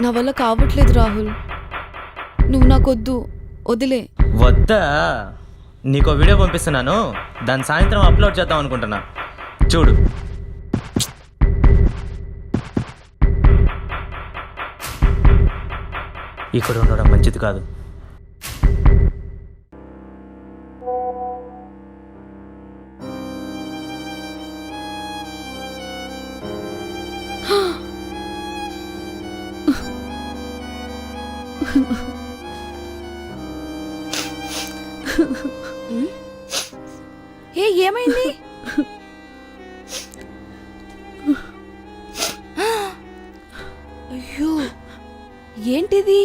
నా వల్ల కావట్లేదు రాహుల్. నువ్వు నాకొద్దు, వదిలే. వద్దా? నీకో వీడియో పంపిస్తున్నాను, దాన్ని సాయంత్రం అప్లోడ్ చేద్దాం అనుకుంటున్నా, చూడు. ఇక్కడ ఉండడం మంచిది కాదు. ఏమైంది? అయ్యో, ఏంటిది?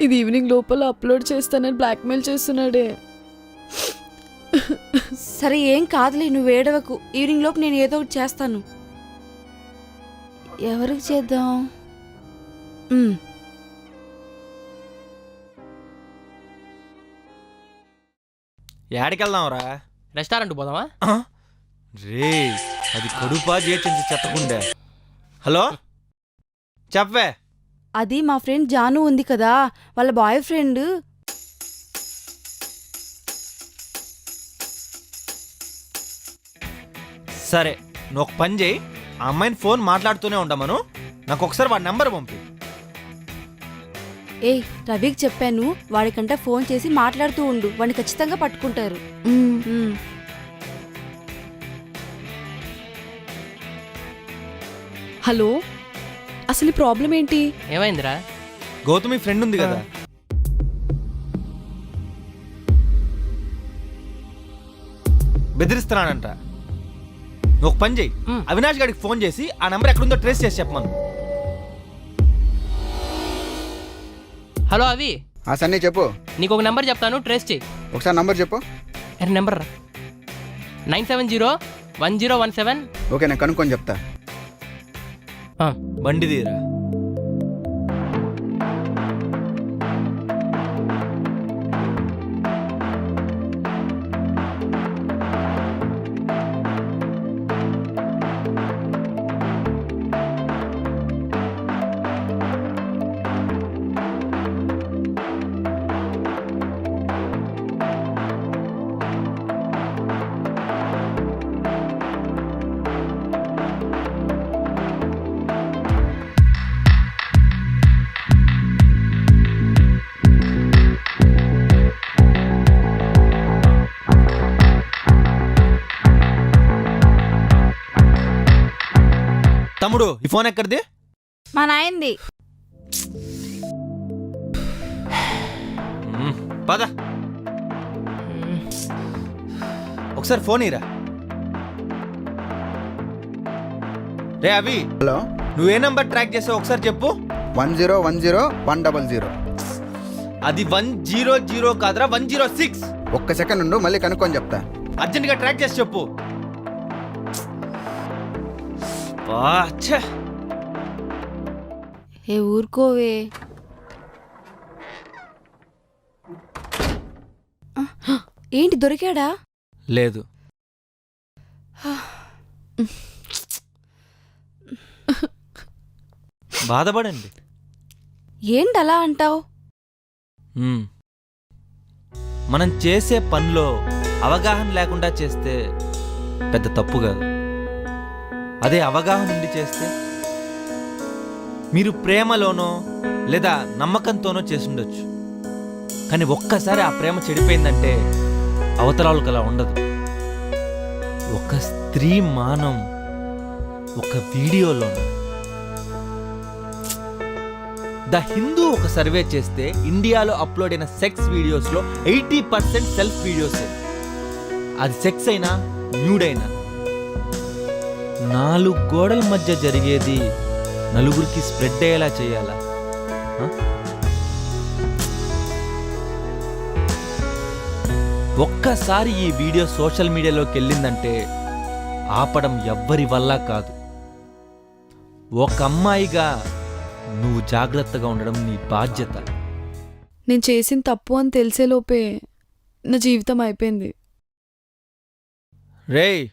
ఇది ఈవినింగ్ లోపల అప్లోడ్ చేస్తానని బ్లాక్మెయిల్ చేస్తున్నాడే. సరే ఏం కాదులే, నువ్వు ఏడవకు. ఈవినింగ్ లోపు నేను ఏదో ఒకటి చేస్తాను. ఎవరికి చేద్దాం? ఏడికెళ్దాంరా? రెస్టారెంట్ పోదామా? రే, అది కడుపా చేసింది చెత్తకుండే. హలో, చెప్పవే. అది మా ఫ్రెండ్ జాను ఉంది కదా, వాళ్ళ బాయ్ ఫ్రెండ్. సరే, నువ్వు ఒక పని చేయి, ఆ అమ్మాయిని ఫోన్ మాట్లాడుతూనే ఉండమను, నాకు ఒకసారి వాడి నెంబర్ పంపి. ఏ రవికి చెప్పాను, వాడికంటే ఫోన్ చేసి మాట్లాడుతూ ఉండు, వాడిని ఖచ్చితంగా పట్టుకుంటారు. హలో, అసలు ఈ ప్రాబ్లం ఏంటి? ఏమైందిరా? గౌతమి ఫ్రెండ్ ఉంది కదా, బెదిరిస్తున్నానంట. నువ్వు ఒక పని చేయి, అవినాష్ గారికి ఫోన్ చేసి ఆ నెంబర్ ఎక్కడుందో ట్రేస్ చేసి చెప్పమను. హలో అవి, సన్నీ చెప్పు. నీకు ఒక నెంబర్ చెప్తాను, ట్రేస్ చేయి. ఒకసారి నంబర్ చెప్పు. నెంబర్ 9701017. ఓకే, నేను కనుక్కొని చెప్తా. బండి తీరా. తమ్ముడు, ఈ ఫోన్ ఎక్కడిది? మా నాయంది. పద, ఒకసారి ఫోన్ ఇరా. రే అవి, హలో, నువ్వే నంబర్ ట్రాక్ చేసావు ఒకసారి చెప్పు. 10101000. అది 100 కాదురా, 106. ఒక్క సెకండ్ ఉండు, మళ్ళీ కనుక్కొని చెప్తా. అర్జెంట్గా ట్రాక్ చేసి చెప్పు. ఏ ఊరుకోవే. ఏంటి, దొరికాడా? లేదు. బాధపడండి. ఏంటి అలా అంటావు? మనం చేసే పనిలో అవగాహన లేకుండా చేస్తే పెద్ద తప్పు కాదు. అదే అవగాహన ఉండి చేస్తే, మీరు ప్రేమలోనో లేదా నమ్మకంతోనో చేసుండొచ్చు, కానీ ఒక్కసారి ఆ ప్రేమ చెడిపోయిందంటే అవతరాలకు అలా ఉండదు. ఒక స్త్రీ మానం ఒక వీడియోలోనో. ద హిందూ ఒక సర్వే చేస్తే ఇండియాలో అప్లోడ్ అయిన సెక్స్ వీడియోస్లో 80% సెల్ఫ్ వీడియోసే. అది సెక్స్ అయినా న్యూడైనా. 4 గోడల మధ్య జరిగేది నలుగురికి స్ప్రెడ్ అయ్యేలా చేయాలా? ఒక్కసారి ఈ వీడియో సోషల్ మీడియాలోకి వెళ్ళిందంటే ఆపడం ఎవ్వరి వల్ల కాదు. ఒక అమ్మాయిగా నువ్వు జాగ్రత్తగా ఉండడం నీ బాధ్యత. నేను చేసిన తప్పు అని తెలిసేలోపే నా జీవితం అయిపోయింది. రేయ్,